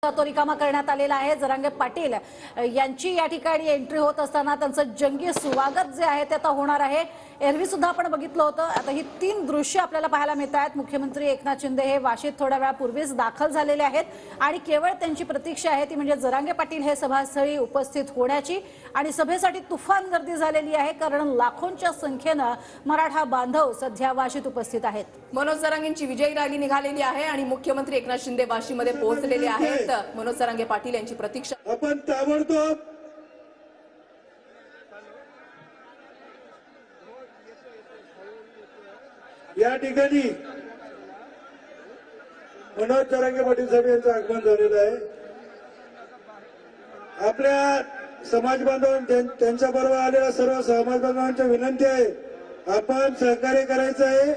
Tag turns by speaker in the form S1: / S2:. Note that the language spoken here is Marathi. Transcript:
S1: तो रिकामा करण्यात आलेला आहे। जरांगे पाटील यांची या ठिकाणी एंट्री होत असताना त्यांचं जंगी स्वागत जे आहे ते आता होणार आहे। एरवी सुद्धा आपण बघितलं होतं। आता ही 3 दृश्य आपल्याला पाहायला मिळतात। मुख्यमंत्री एकनाथ शिंदे हे वाशीत थोड्या वेळापूर्वीच दाखल झालेले आहेत आणि केवळ त्यांची प्रतीक्षा आहे ती म्हणजे जरांगे पाटील हे सभास्थळी उपस्थित होण्याची आणि सभेसाठी तुफान गर्दी झालेली आहे, कारण लाखोंच्या संख्येने मराठा बांधव सध्या वाशीत उपस्थित आहेत।
S2: मनोज जरांगेंची विजयी रॅली निघालेली आहे आणि मुख्यमंत्री एकनाथ शिंदे वाशीमध्ये पोहोचलेले आहेत। मनोज जरांगे पाटील यांची प्रतीक्षा।
S3: आपण ताबडतोब या ठिकाणी मनोज जरांगे पाटील साहेब यांचं आगमन झालेलं आहे। आपल्या समाज बांधवांना त्यांच्या बरोबर आलेल्या सर्व समाज बांधवांची विनंती आहे, आपण सहकार्य करायचं आहे।